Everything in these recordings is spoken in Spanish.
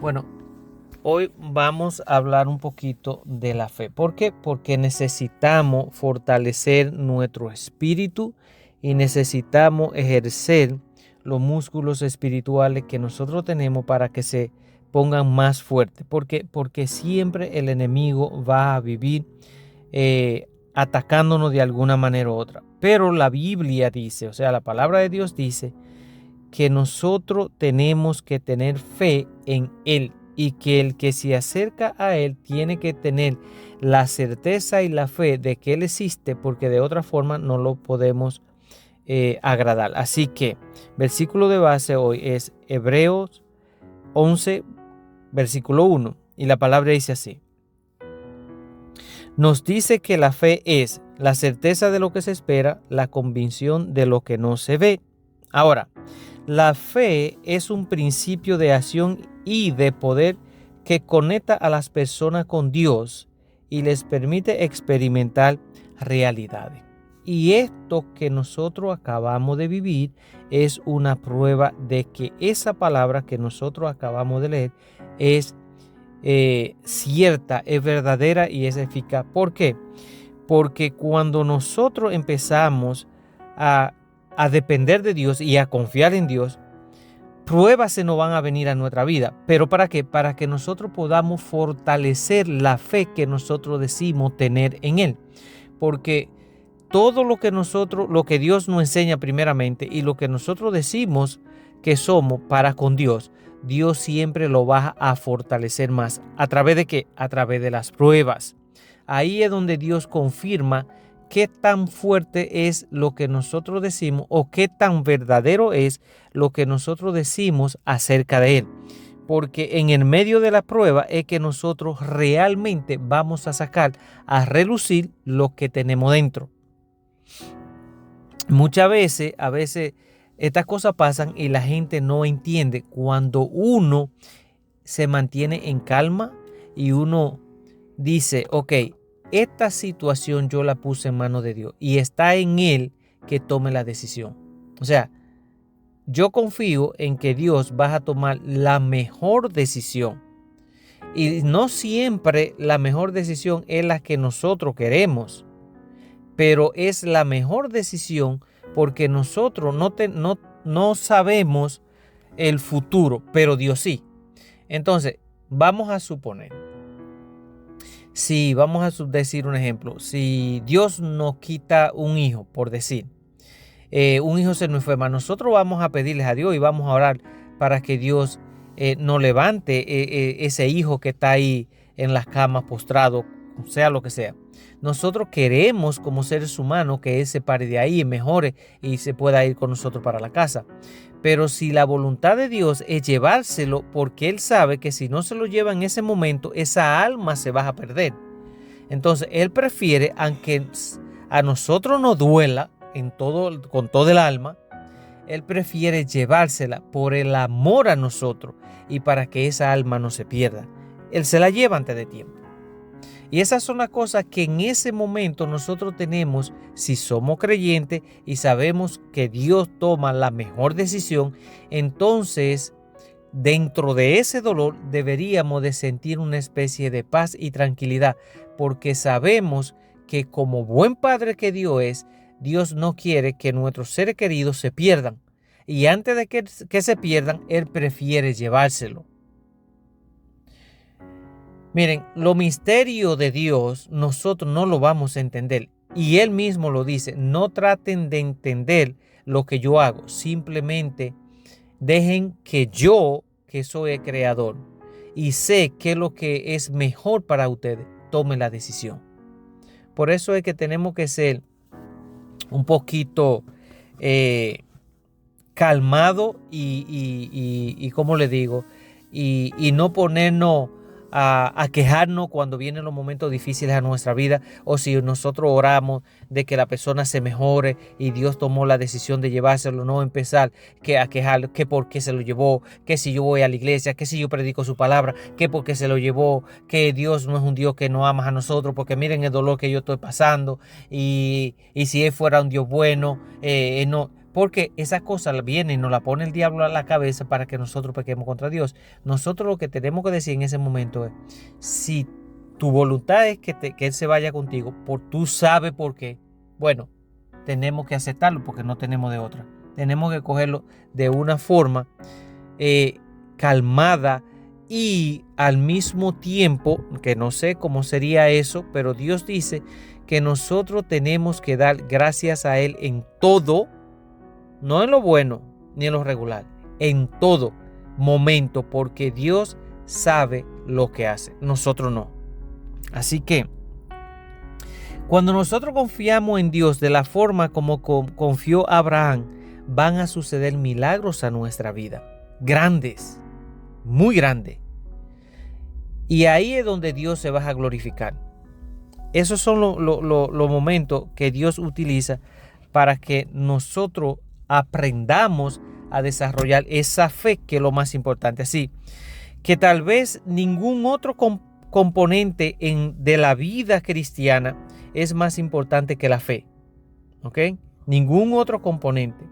Bueno, hoy vamos a hablar un poquito de la fe. ¿Por qué? Porque necesitamos fortalecer nuestro espíritu y necesitamos ejercer los músculos espirituales que nosotros tenemos para que se pongan más fuertes. Porque siempre el enemigo va a vivir atacándonos de alguna manera u otra. Pero la Biblia dice, o sea, la palabra de Dios dice que nosotros tenemos que tener fe en Él y que el que se acerca a Él tiene que tener la certeza y la fe de que Él existe, porque de otra forma no lo podemos agradar. Así que versículo de base hoy es Hebreos 11, versículo 1, y la palabra dice así: nos dice que la fe es la certeza de lo que se espera, la convicción de lo que no se ve. Ahora, la fe es un principio de acción y de poder que conecta a las personas con Dios y les permite experimentar realidades. Y esto que nosotros acabamos de vivir es una prueba de que esa palabra que nosotros acabamos de leer es cierta, es verdadera y es eficaz. ¿Por qué? Porque cuando nosotros empezamos a depender de Dios y a confiar en Dios, pruebas se nos van a venir a nuestra vida. ¿Pero para qué? Para que nosotros podamos fortalecer la fe que nosotros decimos tener en Él. Porque todo lo que Dios nos enseña primeramente y lo que nosotros decimos que somos para con Dios, Dios siempre lo va a fortalecer más. ¿A través de qué? A través de las pruebas. Ahí es donde Dios confirma qué tan fuerte es lo que nosotros decimos o qué tan verdadero es lo que nosotros decimos acerca de Él. Porque en el medio de la prueba es que nosotros realmente vamos a sacar a relucir lo que tenemos dentro. Muchas veces, estas cosas pasan y la gente no entiende cuando uno se mantiene en calma y uno dice, ok, esta situación yo la puse en manos de Dios y está en Él que tome la decisión. O sea, yo confío en que Dios va a tomar la mejor decisión. Y no siempre la mejor decisión es la que nosotros queremos, pero es la mejor decisión porque nosotros no sabemos el futuro, pero Dios sí. Entonces, vamos a suponer, si vamos a decir un ejemplo, si Dios nos quita un hijo, por decir, un hijo se nos enferma, nosotros vamos a pedirles a Dios y vamos a orar para que Dios nos levante ese hijo que está ahí en las camas postrado, sea lo que sea. Nosotros queremos como seres humanos que Él se pare de ahí, mejore y se pueda ir con nosotros para la casa. Pero si la voluntad de Dios es llevárselo, porque Él sabe que si no se lo lleva en ese momento, esa alma se va a perder. Entonces Él prefiere, aunque a nosotros nos duela con todo el alma, Él prefiere llevársela por el amor a nosotros y para que esa alma no se pierda. Él se la lleva antes de tiempo. Y esas son las cosas que en ese momento nosotros tenemos, si somos creyentes y sabemos que Dios toma la mejor decisión, entonces dentro de ese dolor deberíamos de sentir una especie de paz y tranquilidad, porque sabemos que como buen padre que Dios es, Dios no quiere que nuestros seres queridos se pierdan. Y antes de que se pierdan, Él prefiere llevárselo. Miren, lo misterio de Dios nosotros no lo vamos a entender. Y Él mismo lo dice, no traten de entender lo que yo hago. Simplemente dejen que yo, que soy el creador y sé qué es lo que es mejor para ustedes, tome la decisión. Por eso es que tenemos que ser un poquito calmado y ¿cómo le digo? Y no ponernos a quejarnos cuando vienen los momentos difíciles a nuestra vida, o si nosotros oramos de que la persona se mejore y Dios tomó la decisión de llevárselo, no empezar a quejar que por qué se lo llevó, que si yo voy a la iglesia, que si yo predico su palabra, que por qué se lo llevó, que Dios no es un Dios que nos ama a nosotros, porque miren el dolor que yo estoy pasando y si Él fuera un Dios bueno, no. Porque esa cosa viene y nos la pone el diablo a la cabeza para que nosotros pequemos contra Dios. Nosotros lo que tenemos que decir en ese momento es, si tu voluntad es que Él se vaya contigo, tú sabes por qué, bueno, tenemos que aceptarlo porque no tenemos de otra. Tenemos que cogerlo de una forma calmada y al mismo tiempo, que no sé cómo sería eso, pero Dios dice que nosotros tenemos que dar gracias a Él en todo, no en lo bueno ni en lo regular, en todo momento, porque Dios sabe lo que hace, nosotros no. Así que cuando nosotros confiamos en Dios de la forma como confió Abraham, van a suceder milagros a nuestra vida, grandes, muy grandes. Y ahí es donde Dios se va a glorificar. Esos son los momentos que Dios utiliza para que nosotros aprendamos a desarrollar esa fe, que es lo más importante. Así que tal vez ningún otro componente de la vida cristiana es más importante que la fe. ¿Ok? Ningún otro componente.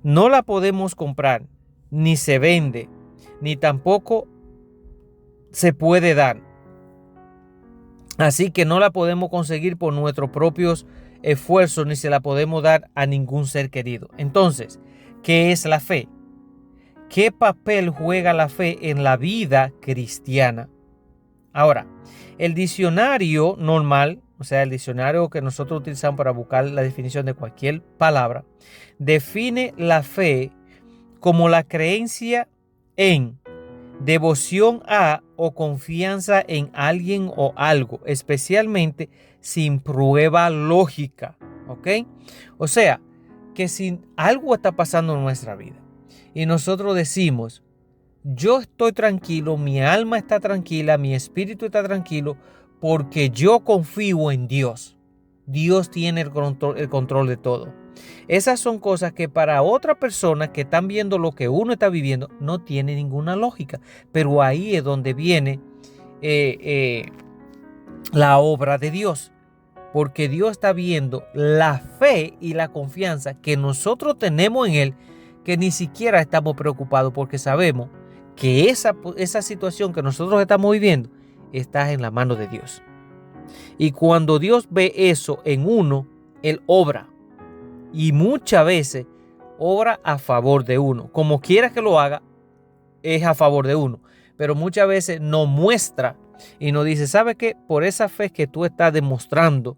No la podemos comprar, ni se vende, ni tampoco se puede dar. Así que no la podemos conseguir por nuestros propios esfuerzos, ni se la podemos dar a ningún ser querido. Entonces, ¿qué es la fe? ¿Qué papel juega la fe en la vida cristiana? Ahora, el diccionario normal, o sea, el diccionario que nosotros utilizamos para buscar la definición de cualquier palabra, define la fe como la creencia en, devoción a o confianza en alguien o algo, especialmente sin prueba lógica, ¿ok? O sea, que si algo está pasando en nuestra vida y nosotros decimos, yo estoy tranquilo, mi alma está tranquila, mi espíritu está tranquilo, porque yo confío en Dios. Dios tiene el control de todo. Esas son cosas que para otras personas que están viendo lo que uno está viviendo no tiene ninguna lógica. Pero ahí es donde viene la obra de Dios. Porque Dios está viendo la fe y la confianza que nosotros tenemos en Él, que ni siquiera estamos preocupados porque sabemos que esa situación que nosotros estamos viviendo está en la mano de Dios. Y cuando Dios ve eso en uno, Él obra. Y muchas veces obra a favor de uno. Como quiera que lo haga, es a favor de uno. Pero muchas veces nos muestra y nos dice, ¿sabe qué? Por esa fe que tú estás demostrando,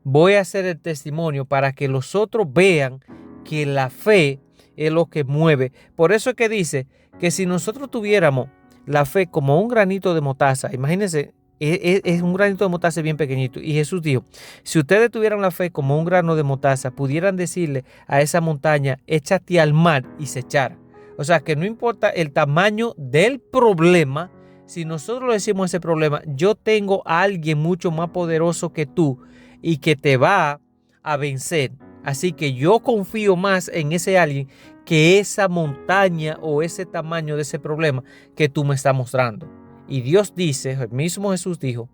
voy a hacer el testimonio para que los otros vean que la fe es lo que mueve. Por eso es que dice que si nosotros tuviéramos la fe como un granito de mostaza, imagínense, es un granito de mostaza bien pequeñito. Y Jesús dijo, si ustedes tuvieran la fe como un grano de mostaza, pudieran decirle a esa montaña, échate al mar y se echara. O sea, que no importa el tamaño del problema, si nosotros le decimos a ese problema, yo tengo a alguien mucho más poderoso que tú y que te va a vencer. Así que yo confío más en ese alguien que esa montaña o ese tamaño de ese problema que tú me estás mostrando. Y Dios dice, el mismo Jesús dijo,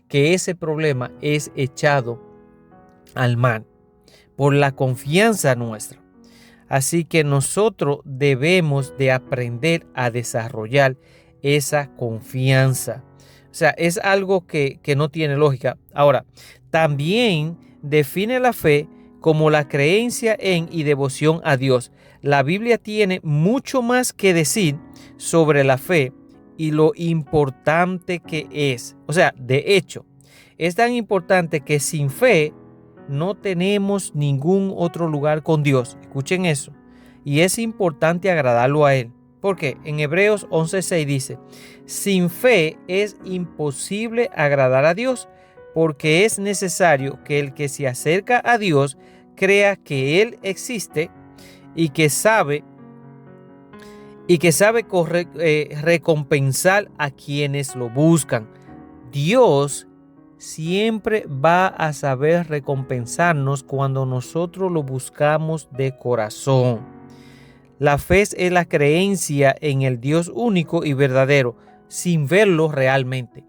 que ese problema es echado al mar por la confianza nuestra. Así que nosotros debemos de aprender a desarrollar esa confianza. O sea, es algo que no tiene lógica. Ahora, también define la fe como la creencia en y devoción a Dios. La Biblia tiene mucho más que decir sobre la fe y lo importante que es. O sea, de hecho, es tan importante que sin fe no tenemos ningún otro lugar con Dios. Escuchen eso. Y es importante agradarlo a Él. Porque en Hebreos 11:6 dice, sin fe es imposible agradar a Dios, porque es necesario que el que se acerca a Dios crea que Él existe y que sabe recompensar a quienes lo buscan. Dios siempre va a saber recompensarnos cuando nosotros lo buscamos de corazón. La fe es la creencia en el Dios único y verdadero, sin verlo realmente.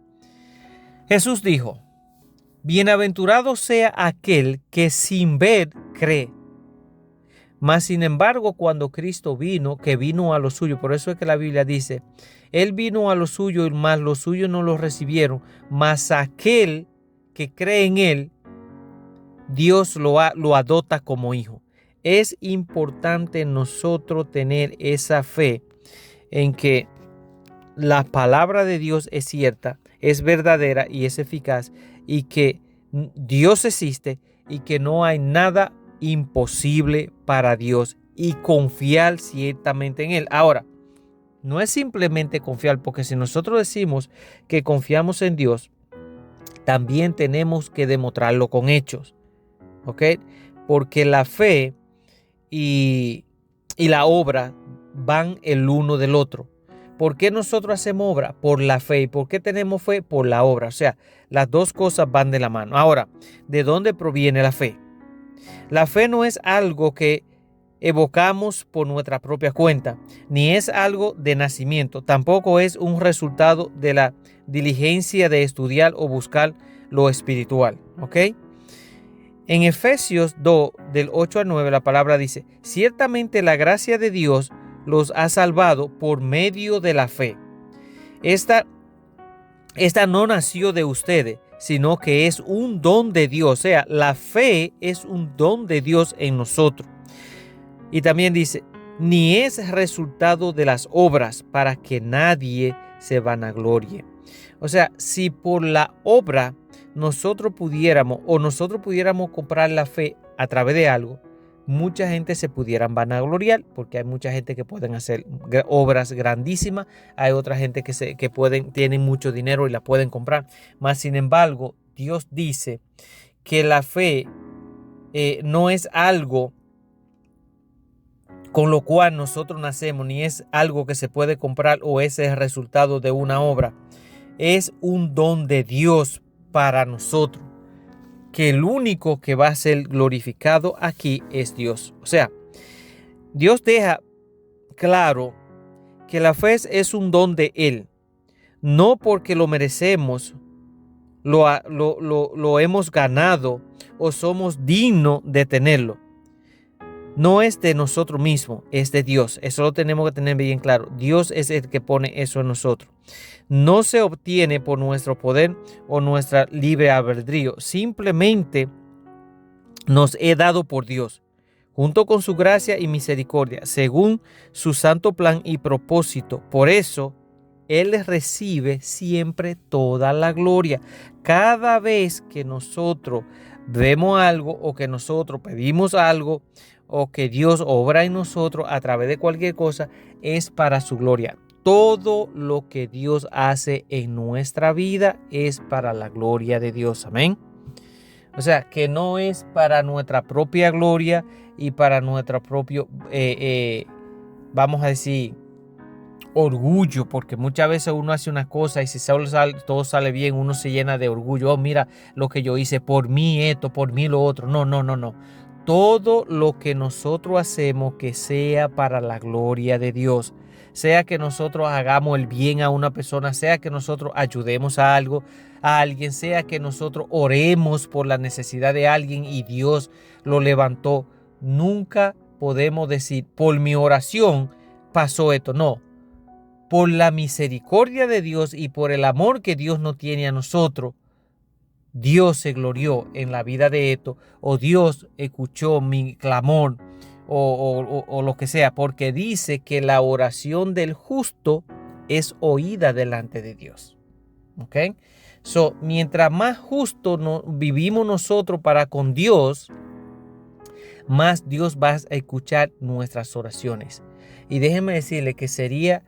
Jesús dijo, bienaventurado sea aquel que sin ver cree. Mas sin embargo, cuando Cristo vino, que vino a lo suyo, por eso es que la Biblia dice, Él vino a lo suyo, mas los suyos no lo recibieron, mas aquel que cree en Él, Dios lo adopta como hijo. Es importante nosotros tener esa fe en que la palabra de Dios es cierta, es verdadera y es eficaz, y que Dios existe y que no hay nada imposible para Dios, y confiar ciertamente en Él. Ahora, no es simplemente confiar, porque si nosotros decimos que confiamos en Dios, también tenemos que demostrarlo con hechos, ¿ok? Porque la fe y la obra van el uno del otro. ¿Por qué nosotros hacemos obra? Por la fe. ¿Y por qué tenemos fe? Por la obra. O sea, las dos cosas van de la mano. Ahora, ¿de dónde proviene la fe? La fe no es algo que evocamos por nuestra propia cuenta, ni es algo de nacimiento, tampoco es un resultado de la diligencia de estudiar o buscar lo espiritual, ¿ok? En Efesios 2, del 8 al 9, la palabra dice, ciertamente la gracia de Dios los ha salvado por medio de la fe. Esta no nació de ustedes, sino que es un don de Dios. O sea, la fe es un don de Dios en nosotros. Y también dice, ni es resultado de las obras para que nadie se vanaglorie. O sea, si por la obra nosotros pudiéramos comprar la fe a través de algo, mucha gente se pudieran vanagloriar, porque hay mucha gente que pueden hacer obras grandísimas, hay otra gente que tienen mucho dinero y la pueden comprar. Mas sin embargo, Dios dice que la fe no es algo con lo cual nosotros nacemos, ni es algo que se puede comprar o es el resultado de una obra. Es un don de Dios para nosotros, que el único que va a ser glorificado aquí es Dios. O sea, Dios deja claro que la fe es un don de Él, no porque lo merecemos, lo hemos ganado o somos dignos de tenerlo. No es de nosotros mismos, es de Dios. Eso lo tenemos que tener bien claro. Dios es el que pone eso en nosotros. No se obtiene por nuestro poder o nuestra libre albedrío. Simplemente nos he dado por Dios, junto con su gracia y misericordia, según su santo plan y propósito. Por eso, Él recibe siempre toda la gloria. Cada vez que nosotros vemos algo o que nosotros pedimos algo, o que Dios obra en nosotros a través de cualquier cosa, es para su gloria. Todo lo que Dios hace en nuestra vida es para la gloria de Dios. Amén. O sea, que no es para nuestra propia gloria y para nuestro propio, vamos a decir, orgullo, porque muchas veces uno hace una cosa y si todo sale bien, uno se llena de orgullo. Oh, mira lo que yo hice, por mí esto, por mí lo otro. No. Todo lo que nosotros hacemos que sea para la gloria de Dios, sea que nosotros hagamos el bien a una persona, sea que nosotros ayudemos a alguien, sea que nosotros oremos por la necesidad de alguien y Dios lo levantó. Nunca podemos decir, por mi oración pasó esto. No, por la misericordia de Dios y por el amor que Dios nos tiene a nosotros, Dios se glorió en la vida de esto, o Dios escuchó mi clamor, o lo que sea, porque dice que la oración del justo es oída delante de Dios. ¿Ok? So, mientras más justo vivimos nosotros para con Dios, más Dios va a escuchar nuestras oraciones. Y déjenme decirle que sería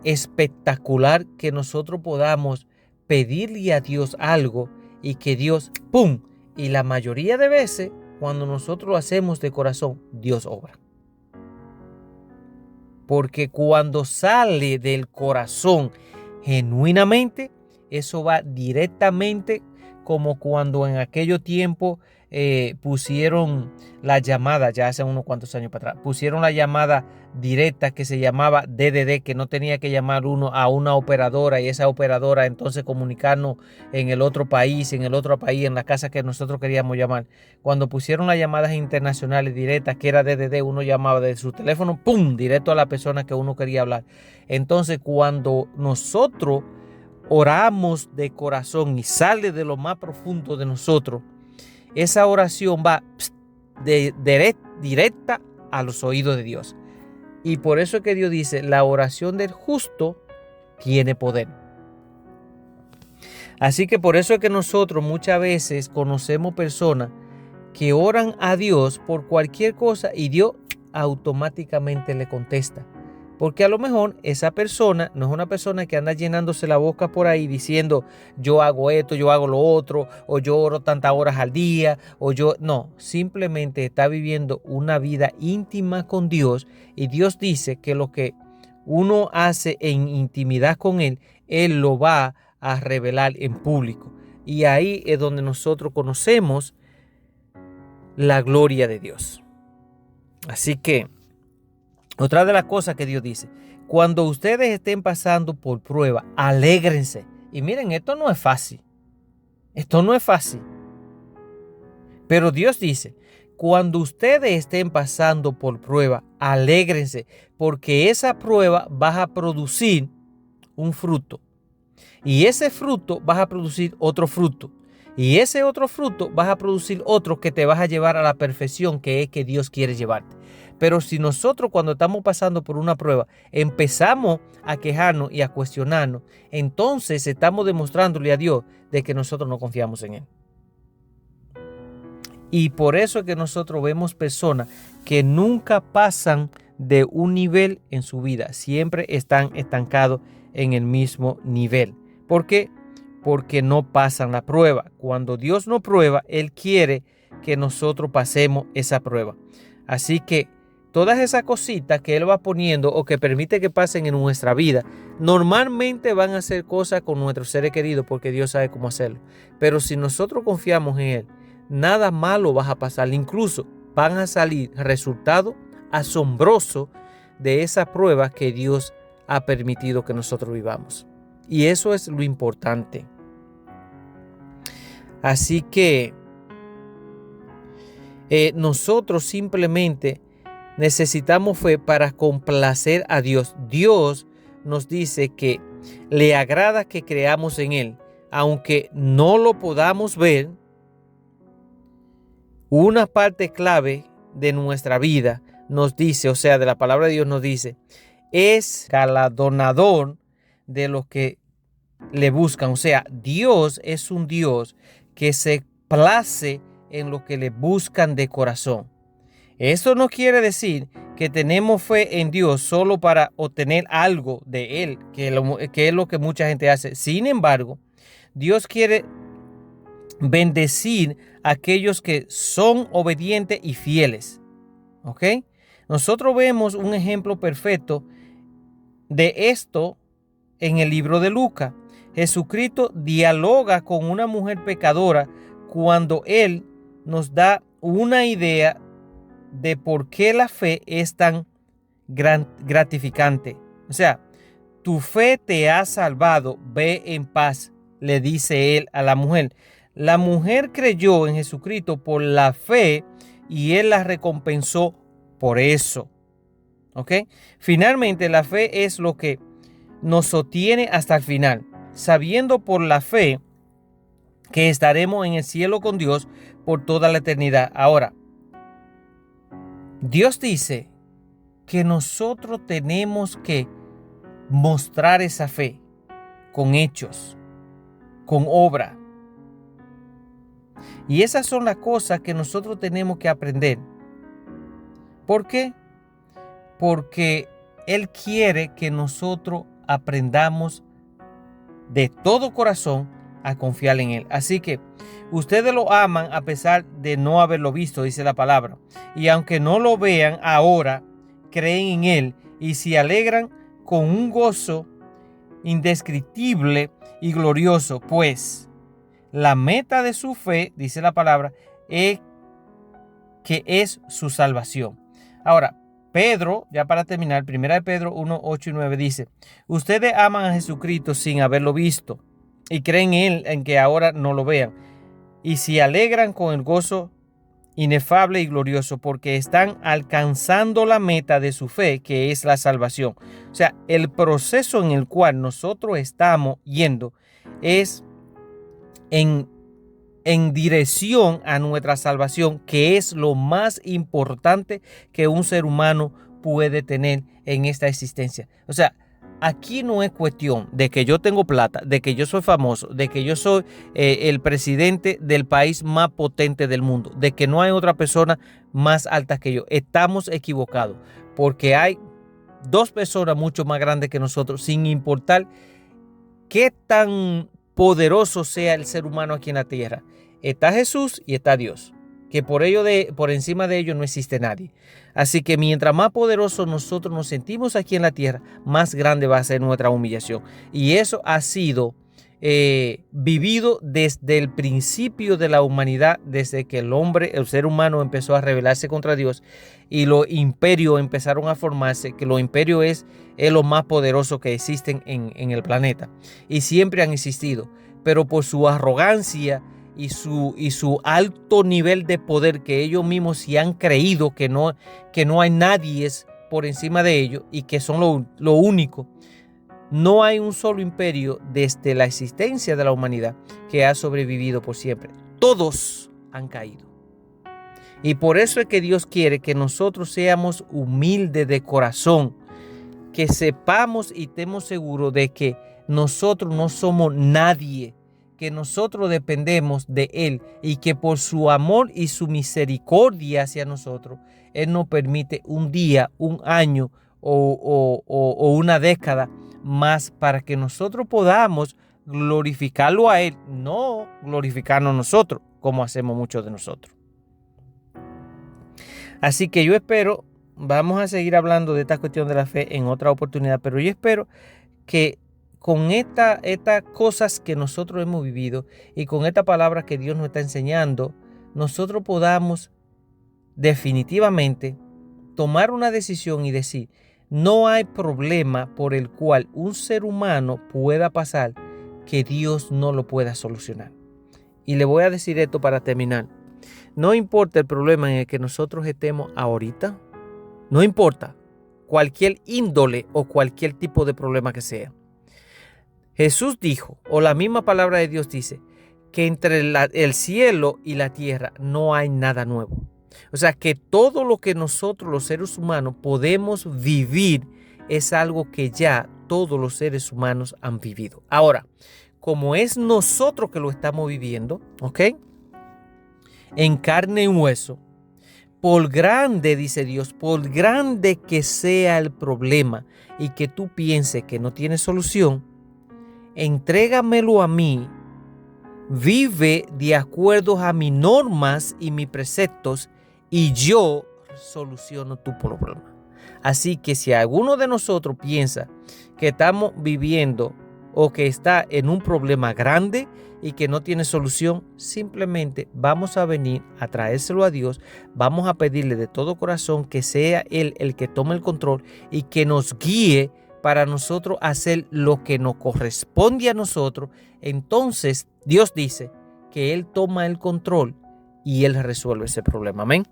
espectacular que nosotros podamos pedirle a Dios algo y que Dios, ¡pum! Y la mayoría de veces, cuando nosotros lo hacemos de corazón, Dios obra. Porque cuando sale del corazón genuinamente, eso va directamente, como cuando en aquellos tiempos pusieron la llamada, ya hace unos cuantos años para atrás, pusieron la llamada directa que se llamaba DDD, que no tenía que llamar uno a una operadora y esa operadora entonces comunicarnos en el otro país, en la casa que nosotros queríamos llamar. Cuando pusieron las llamadas internacionales directas, que era DDD, uno llamaba desde su teléfono, ¡pum!, directo a la persona que uno quería hablar. Entonces, cuando nosotros oramos de corazón y sale de lo más profundo de nosotros, esa oración va directa a los oídos de Dios. Y por eso es que Dios dice, la oración del justo tiene poder. Así que por eso es que nosotros muchas veces conocemos personas que oran a Dios por cualquier cosa y Dios automáticamente le contesta. Porque a lo mejor esa persona no es una persona que anda llenándose la boca por ahí diciendo yo hago esto, yo hago lo otro, o yo oro tantas horas al día, o yo... No, simplemente está viviendo una vida íntima con Dios y Dios dice que lo que uno hace en intimidad con Él, Él lo va a revelar en público. Y ahí es donde nosotros conocemos la gloria de Dios. Así que otra de las cosas que Dios dice, cuando ustedes estén pasando por prueba, alégrense. Y miren, esto no es fácil. Esto no es fácil. Pero Dios dice, cuando ustedes estén pasando por prueba, alégrense, porque esa prueba va a producir un fruto. Y ese fruto va a producir otro fruto. Y ese otro fruto va a producir otro que te va a llevar a la perfección que es que Dios quiere llevarte. Pero si nosotros cuando estamos pasando por una prueba empezamos a quejarnos y a cuestionarnos, entonces estamos demostrándole a Dios de que nosotros no confiamos en Él. Y por eso es que nosotros vemos personas que nunca pasan de un nivel en su vida, siempre están estancados en el mismo nivel. ¿Por qué? Porque no pasan la prueba. Cuando Dios nos prueba, Él quiere que nosotros pasemos esa prueba. Así que todas esas cositas que Él va poniendo o que permite que pasen en nuestra vida, normalmente van a ser cosas con nuestros seres queridos porque Dios sabe cómo hacerlo. Pero si nosotros confiamos en Él, nada malo va a pasar. Incluso van a salir resultados asombrosos de esa prueba que Dios ha permitido que nosotros vivamos. Y eso es lo importante. Así que nosotros simplemente necesitamos fe para complacer a Dios. Dios nos dice que le agrada que creamos en Él, aunque no lo podamos ver. Una parte clave de nuestra vida nos dice, o sea, de la palabra de Dios nos dice, es galardonador de los que le buscan. O sea, Dios es un Dios que se place en los que le buscan de corazón. Eso no quiere decir que tenemos fe en Dios solo para obtener algo de Él, que es lo que mucha gente hace. Sin embargo, Dios quiere bendecir a aquellos que son obedientes y fieles. ¿Ok? Nosotros vemos un ejemplo perfecto de esto en el libro de Lucas. Jesucristo dialoga con una mujer pecadora cuando Él nos da una idea de por qué la fe es tan gratificante. O sea, tu fe te ha salvado, ve en paz, le dice Él a la mujer. La mujer creyó en Jesucristo por la fe y Él la recompensó por eso. ¿Ok? Finalmente, la fe es lo que nos sostiene hasta el final, sabiendo por la fe que estaremos en el cielo con Dios por toda la eternidad. Ahora, Dios dice que nosotros tenemos que mostrar esa fe con hechos, con obra. Y esas son las cosas que nosotros tenemos que aprender. ¿Por qué? Porque Él quiere que nosotros aprendamos de todo corazón a confiar en Él. Así que ustedes lo aman a pesar de no haberlo visto, dice la palabra. Y aunque no lo vean ahora, creen en Él y se alegran con un gozo indescriptible y glorioso, pues la meta de su fe, dice la palabra, que es su salvación. Ahora, Pedro, ya para terminar, 1 de Pedro 1, 8 y 9 dice: ustedes aman a Jesucristo sin haberlo visto y creen en Él en que ahora no lo vean, y se alegran con el gozo inefable y glorioso porque están alcanzando la meta de su fe, que es la salvación. O sea, el proceso en el cual nosotros estamos yendo es en dirección a nuestra salvación, que es lo más importante que un ser humano puede tener en esta existencia. O sea, aquí no es cuestión de que yo tengo plata, de que yo soy famoso, de que yo soy el presidente del país más potente del mundo, de que no hay otra persona más alta que yo. Estamos equivocados, porque hay dos personas mucho más grandes que nosotros, sin importar qué tan poderoso sea el ser humano aquí en la tierra. Está Jesús y está Dios, que por encima de ellos no existe nadie. Así que mientras más poderosos nosotros nos sentimos aquí en la tierra, más grande va a ser nuestra humillación. Y eso ha sido vivido desde el principio de la humanidad, desde que el ser humano empezó a rebelarse contra Dios y los imperios empezaron a formarse, que los imperios es lo más poderoso que existen en el planeta. Y siempre han existido, pero por su arrogancia y su alto nivel de poder, que ellos mismos se han creído que no hay nadie por encima de ellos y que son lo único. No hay un solo imperio desde la existencia de la humanidad que ha sobrevivido por siempre. Todos han caído. Y por eso es que Dios quiere que nosotros seamos humildes de corazón, que sepamos y estemos seguros de que nosotros no somos nadie, que nosotros dependemos de Él y que por su amor y su misericordia hacia nosotros, Él nos permite un día, un año o una década más para que nosotros podamos glorificarlo a Él, no glorificarnos nosotros, como hacemos muchos de nosotros. Así que yo espero, vamos a seguir hablando de esta cuestión de la fe en otra oportunidad, pero yo espero que con estas cosas que nosotros hemos vivido y con esta palabra que Dios nos está enseñando, nosotros podamos definitivamente tomar una decisión y decir: no hay problema por el cual un ser humano pueda pasar que Dios no lo pueda solucionar. Y le voy a decir esto para terminar. No importa el problema en el que nosotros estemos ahorita, no importa cualquier índole o cualquier tipo de problema que sea. Jesús dijo, o la misma palabra de Dios dice, que entre el cielo y la tierra no hay nada nuevo. O sea que todo lo que nosotros los seres humanos podemos vivir es algo que ya todos los seres humanos han vivido. Ahora, como es nosotros que lo estamos viviendo, ¿ok? En carne y hueso, por grande, dice Dios, por grande que sea el problema y que tú pienses que no tiene solución, entrégamelo a mí, vive de acuerdo a mis normas y mis preceptos y yo soluciono tu problema. Así que si alguno de nosotros piensa que estamos viviendo o que está en un problema grande y que no tiene solución, simplemente vamos a venir a traérselo a Dios, vamos a pedirle de todo corazón que sea Él el que tome el control y que nos guíe para nosotros hacer lo que nos corresponde a nosotros. Entonces Dios dice que Él toma el control y Él resuelve ese problema. Amén.